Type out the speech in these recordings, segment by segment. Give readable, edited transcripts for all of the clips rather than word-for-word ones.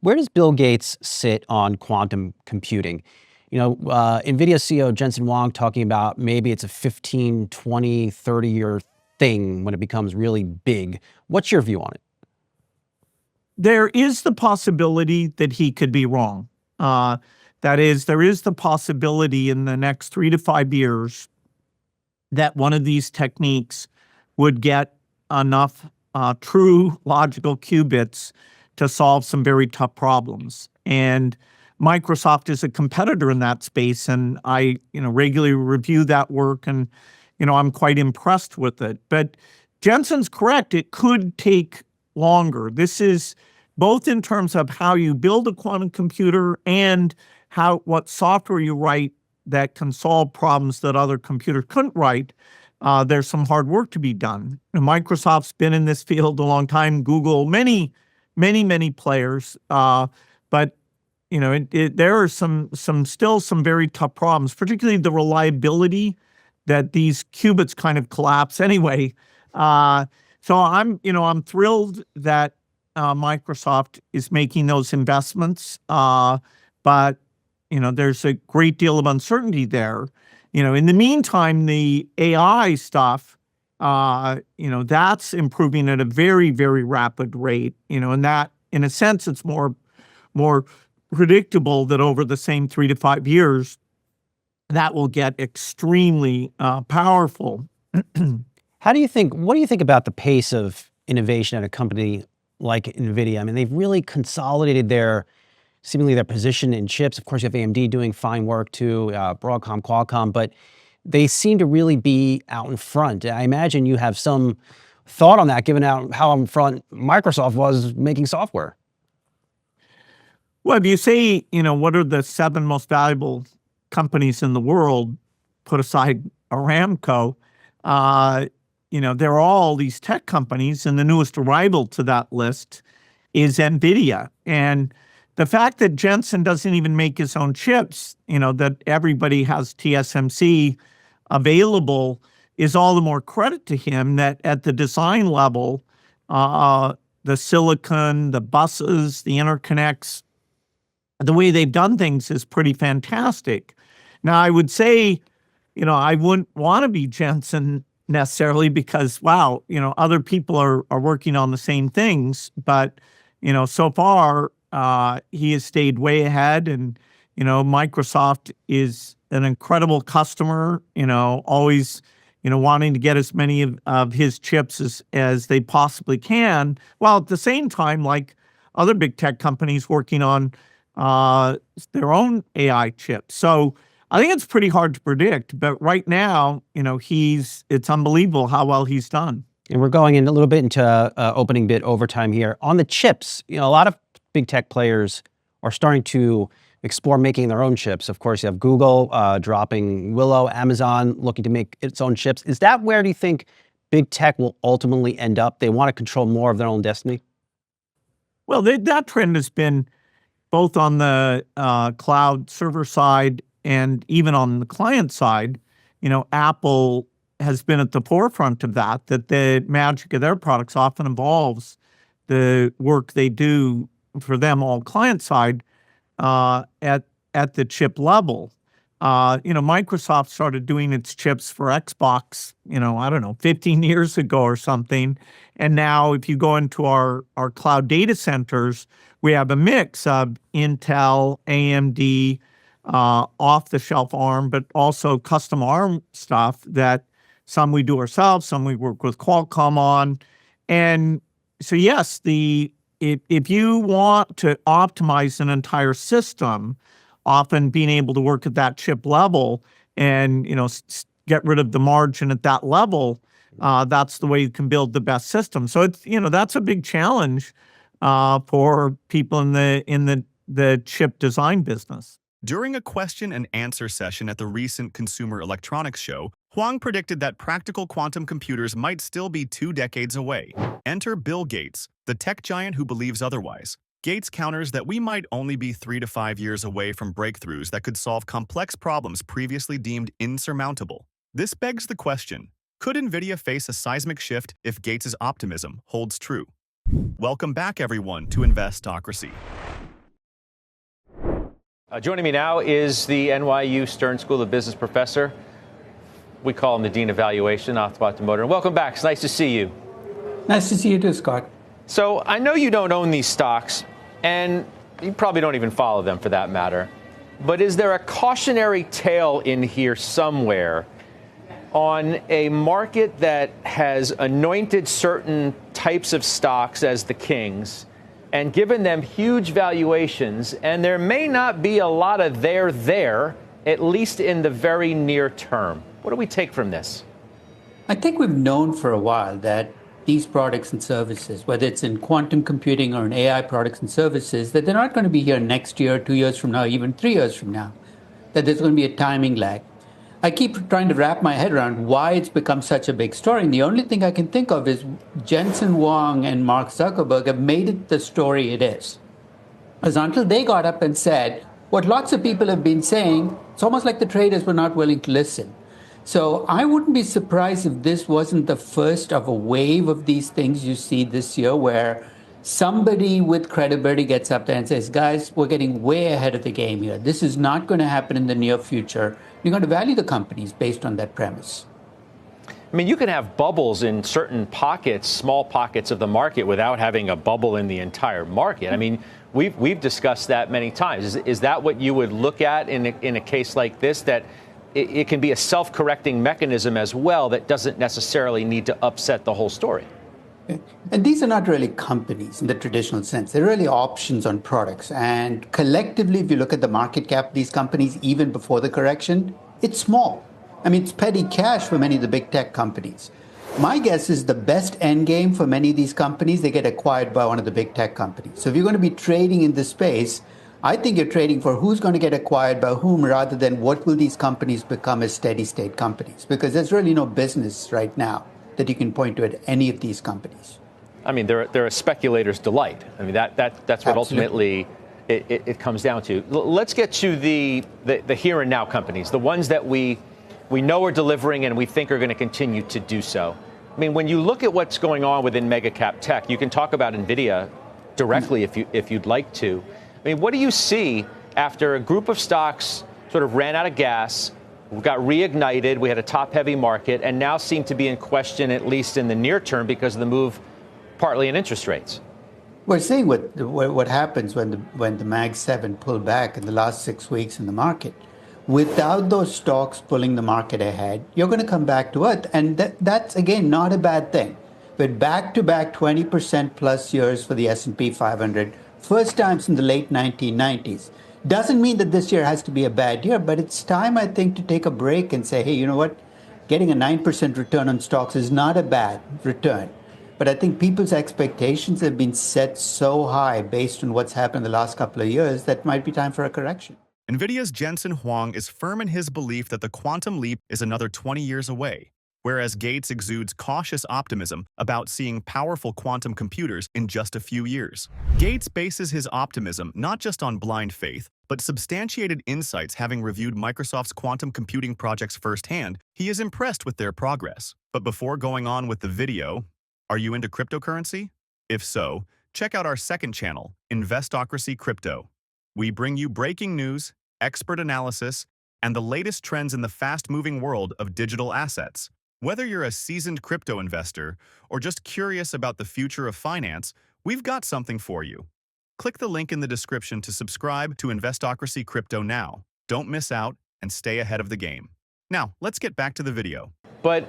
Where does Bill Gates sit on quantum computing? Nvidia CEO Jensen Huang talking about maybe it's a 15, 20, 30-year thing when it becomes really big. What's your view on it? There is the possibility that he could be wrong. That is, there is the possibility in the next 3 to 5 years that one of these techniques would get enough true logical qubits to solve some very tough problems. And Microsoft is a competitor in that space, and I regularly review that work, and I'm quite impressed with it. But Jensen's correct. It could take longer. This is both in terms of how you build a quantum computer and what software you write that can solve problems that other computers couldn't write. There's some hard work to be done. Microsoft's been in this field a long time. Google, many players. But there are still some very tough problems, particularly the reliability that these qubits kind of collapse anyway. So I'm thrilled that Microsoft is making those investments, but there's a great deal of uncertainty there. In the meantime, the AI stuff, that's improving at a very, very rapid rate. And that, in a sense, it's more predictable that over the same 3 to 5 years, that will get extremely powerful. What do you think about the pace of innovation at a company like Nvidia? I mean, they've really consolidated seemingly their position in chips. Of course, you have AMD doing fine work too, Broadcom, Qualcomm, but they seem to really be out in front. I imagine you have some thought on that, given how in front Microsoft was making software. Well, if you say, what are the 7 most valuable companies in the world, put aside Aramco, they're all these tech companies, and the newest arrival to that list is Nvidia. And the fact that Jensen doesn't even make his own chips, that everybody has TSMC available, is all the more credit to him that at the design level, the silicon, the buses, the interconnects, the way they've done things is pretty fantastic. Now, I would say, I wouldn't want to be Jensen necessarily because, wow, other people are working on the same things. But, so far, he has stayed way ahead. And, Microsoft is an incredible customer, always, wanting to get as many of his chips as they possibly can, while at the same time, like other big tech companies working on their own AI chips. So I think it's pretty hard to predict, but right now, it's unbelievable how well he's done. And we're going in a little bit into opening bit overtime here. On the chips, a lot of big tech players are starting to explore making their own chips. Of course, you have Google dropping Willow, Amazon looking to make its own chips. Is that where do you think big tech will ultimately end up? They want to control more of their own destiny? Well, that trend has been both on the cloud server side and even on the client side. Apple has been at the forefront of that the magic of their products often involves the work they do for them all client side at the chip level. Microsoft started doing its chips for Xbox, 15 years ago or something. And now if you go into our cloud data centers, we have a mix of Intel, AMD, off-the-shelf ARM, but also custom ARM stuff that some we do ourselves, some we work with Qualcomm on. And so yes, if you want to optimize an entire system, often being able to work at that chip level and get rid of the margin at that level, that's the way you can build the best system. So it's that's a big challenge for people in the chip design business. During a question and answer session at the recent Consumer Electronics Show, Huang predicted that practical quantum computers might still be 2 decades away. Enter Bill Gates, the tech giant who believes otherwise. Gates counters that we might only be 3 to 5 years away from breakthroughs that could solve complex problems previously deemed insurmountable. This begs the question, could Nvidia face a seismic shift if Gates' optimism holds true? Welcome back, everyone, to Investocracy. Joining me now is the NYU Stern School of Business professor. We call him the Dean of Valuation, Motor. And welcome back. It's nice to see you. Nice to see you too, Scott. So I know you don't own these stocks, and you probably don't even follow them for that matter. But is there a cautionary tale in here somewhere on a market that has anointed certain types of stocks as the kings and given them huge valuations, and there may not be a lot of there, at least in the very near term? What do we take from this? I think we've known for a while that these products and services, whether it's in quantum computing or in AI products and services, that they're not going to be here next year, 2 years from now, even 3 years from now, that there's going to be a timing lag. I keep trying to wrap my head around why it's become such a big story. And the only thing I can think of is Jensen Huang and Mark Zuckerberg have made it the story it is. Because until they got up and said what lots of people have been saying, it's almost like the traders were not willing to listen. So I wouldn't be surprised if this wasn't the first of a wave of these things you see this year where somebody with credibility gets up there and says, guys, we're getting way ahead of the game here. This is not going to happen in the near future. You're going to value the companies based on that premise. I mean, you can have bubbles in certain pockets, small pockets of the market without having a bubble in the entire market. I mean, we've discussed that many times. Is that what you would look at in a case like this, that it can be a self-correcting mechanism as well that doesn't necessarily need to upset the whole story? And these are not really companies in the traditional sense. They're really options on products. And collectively, if you look at the market cap of these companies, even before the correction, it's small. I mean, it's petty cash for many of the big tech companies. My guess is the best end game for many of these companies, they get acquired by one of the big tech companies. So if you're going to be trading in this space, I think you're trading for who's going to get acquired by whom rather than what will these companies become as steady state companies, because there's really no business right now that you can point to at any of these companies. I mean, they're a speculator's delight. I mean, that's what Absolutely. Ultimately it comes down to. Let's get to the here and now companies, the ones that we know are delivering and we think are going to continue to do so. I mean, when you look at what's going on within mega cap tech, you can talk about Nvidia directly if you'd like to. I mean, what do you see after a group of stocks sort of ran out of gas, got reignited, we had a top-heavy market, and now seem to be in question, at least in the near term, because of the move partly in interest rates? We're seeing what happens when the Mag 7 pulled back in the last 6 weeks in the market. Without those stocks pulling the market ahead, you're going to come back to earth. And that's, again, not a bad thing. But back-to-back 20% plus years for the S&P 500, first time since the late 1990s. Doesn't mean that this year has to be a bad year, but it's time, I think, to take a break and say, hey, you know what? Getting a 9% return on stocks is not a bad return. But I think people's expectations have been set so high based on what's happened in the last couple of years that might be time for a correction. Nvidia's Jensen Huang is firm in his belief that the quantum leap is another 20 years away, whereas Gates exudes cautious optimism about seeing powerful quantum computers in just a few years. Gates bases his optimism not just on blind faith, but substantiated insights. Having reviewed Microsoft's quantum computing projects firsthand, he is impressed with their progress. But before going on with the video, are you into cryptocurrency? If so, check out our second channel, Investocracy Crypto. We bring you breaking news, expert analysis, and the latest trends in the fast-moving world of digital assets. Whether you're a seasoned crypto investor or just curious about the future of finance, we've got something for you. Click the link in the description to subscribe to Investocracy Crypto now. Don't miss out and stay ahead of the game. Now, let's get back to the video. But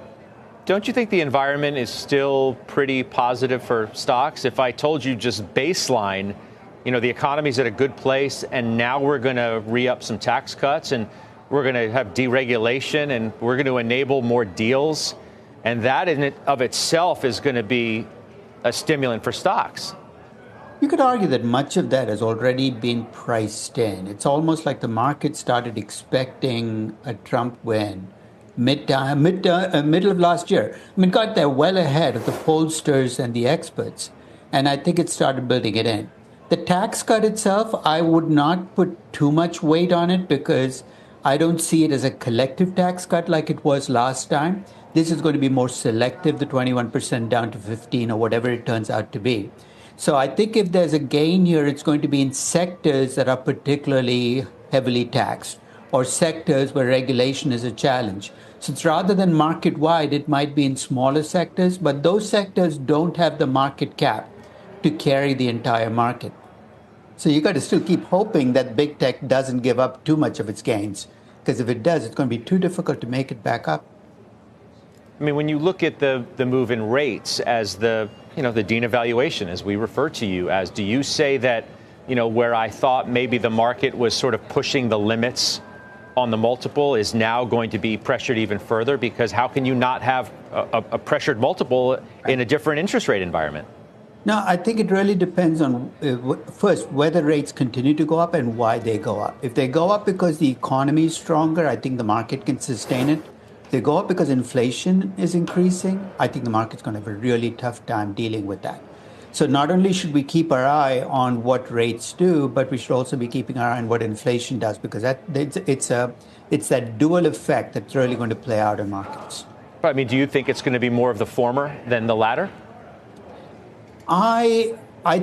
don't you think the environment is still pretty positive for stocks? If I told you just baseline, you know, the economy's at a good place, and now we're going to re-up some tax cuts, and we're going to have deregulation, and we're going to enable more deals, and that in it of itself is going to be a stimulant for stocks. You could argue that much of that has already been priced in. It's almost like the market started expecting a Trump win middle of last year. I mean, got there well ahead of the pollsters and the experts, and I think it started building it in. The tax cut itself, I would not put too much weight on it because I don't see it as a collective tax cut like it was last time. This is going to be more selective, the 21% down to 15 or whatever it turns out to be. So I think if there's a gain here, it's going to be in sectors that are particularly heavily taxed, or sectors where regulation is a challenge. So it's rather than market-wide, it might be in smaller sectors, but those sectors don't have the market cap to carry the entire market. So you got to still keep hoping that big tech doesn't give up too much of its gains, because if it does, it's going to be too difficult to make it back up. I mean, when you look at the move in rates as the Dean evaluation, as we refer to you as, do you say that, where I thought maybe the market was sort of pushing the limits on the multiple is now going to be pressured even further? Because how can you not have a pressured multiple in a different interest rate environment? No, I think it really depends on, first, whether rates continue to go up and why they go up. If they go up because the economy is stronger, I think the market can sustain it. If they go up because inflation is increasing, I think the market's going to have a really tough time dealing with that. So not only should we keep our eye on what rates do, but we should also be keeping our eye on what inflation does, because it's that dual effect that's really going to play out in markets. I mean, do you think it's going to be more of the former than the latter? I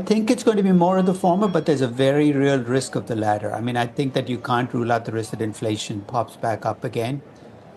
think it's going to be more of the former, but there's a very real risk of the latter. I mean, I think that you can't rule out the risk that inflation pops back up again,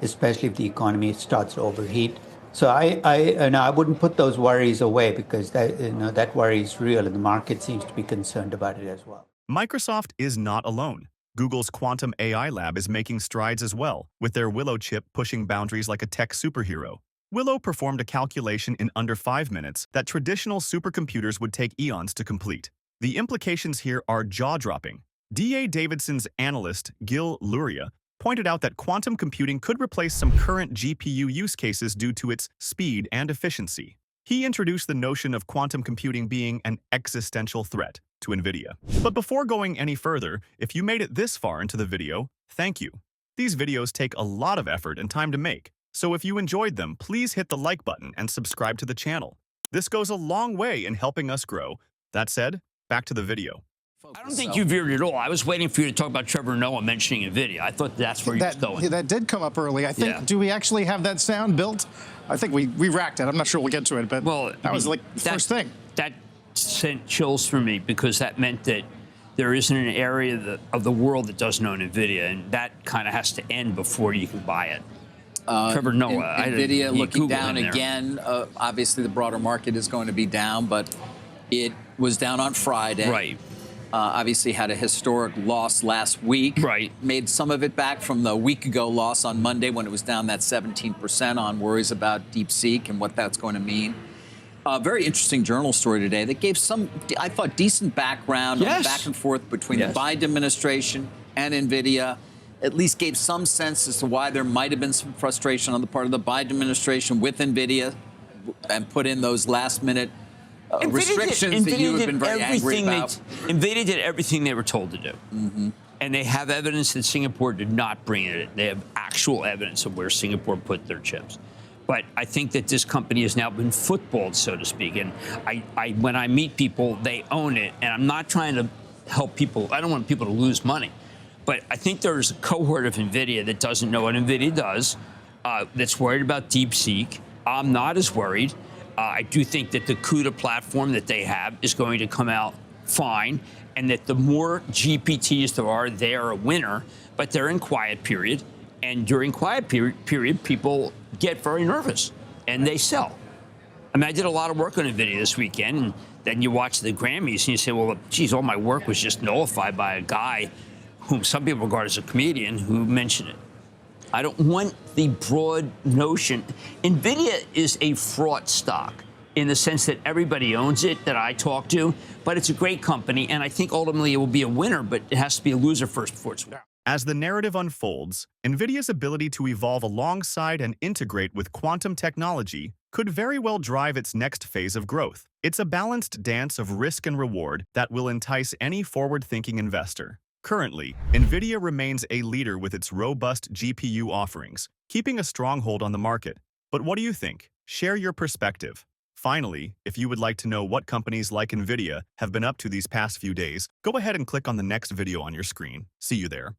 especially if the economy starts to overheat. So I wouldn't put those worries away, because that worry is real, and the market seems to be concerned about it as well. Microsoft is not alone. Google's quantum AI lab is making strides as well, with their Willow chip pushing boundaries like a tech superhero. Willow performed a calculation in under 5 minutes that traditional supercomputers would take eons to complete. The implications here are jaw-dropping. D.A. Davidson's analyst, Gil Luria, pointed out that quantum computing could replace some current GPU use cases due to its speed and efficiency. He introduced the notion of quantum computing being an existential threat to Nvidia. But before going any further, if you made it this far into the video, thank you. These videos take a lot of effort and time to make, so if you enjoyed them, please hit the like button and subscribe to the channel. This goes a long way in helping us grow. That said, back to the video. I don't think you veered at all. I was waiting for you to talk about Trevor Noah mentioning Nvidia. I thought that's where you were going. That did come up early. I think, do we actually have that sound built? I think we racked it. I'm not sure we'll get to it, but that was like the first thing. That sent chills through me, because that meant that there isn't an area of the world that doesn't own Nvidia, and that kind of has to end before you can buy it. Trevor Noah. Nvidia looking down again. Obviously, the broader market is going to be down, but it was down on Friday. Right. Obviously had a historic loss last week. Right. Made some of it back from the week ago loss on Monday when it was down that 17% on worries about DeepSeek and what that's going to mean. Very interesting journal story today that gave some, I thought, decent background on the back and forth between the Biden administration and Nvidia. At least gave some sense as to why there might have been some frustration on the part of the Biden administration with Nvidia, and put in those last-minute restrictions that you have been very angry about. NVIDIA did everything they were told to do. And they have evidence that Singapore did not bring it. They have actual evidence of where Singapore put their chips. But I think that this company has now been footballed, so to speak. And when I meet people, they own it. And I'm not trying to help people. I don't want people to lose money. But I think there's a cohort of NVIDIA that doesn't know what NVIDIA does, that's worried about DeepSeek. I'm not as worried. I do think that the CUDA platform that they have is going to come out fine, and that the more GPTs there are, they are a winner, but they're in quiet period. And during quiet period, people get very nervous, and they sell. I mean, I did a lot of work on NVIDIA this weekend, and then you watch the Grammys, and you say, well, geez, all my work was just nullified by a guy whom some people regard as a comedian who mentioned it. I don't want the broad notion. NVIDIA is a fraught stock in the sense that everybody owns it that I talk to, but it's a great company, and I think ultimately it will be a winner, but it has to be a loser first before it's a winner. As the narrative unfolds, NVIDIA's ability to evolve alongside and integrate with quantum technology could very well drive its next phase of growth. It's a balanced dance of risk and reward that will entice any forward-thinking investor. Currently, NVIDIA remains a leader with its robust GPU offerings, keeping a stronghold on the market. But what do you think? Share your perspective. Finally, if you would like to know what companies like NVIDIA have been up to these past few days, go ahead and click on the next video on your screen. See you there.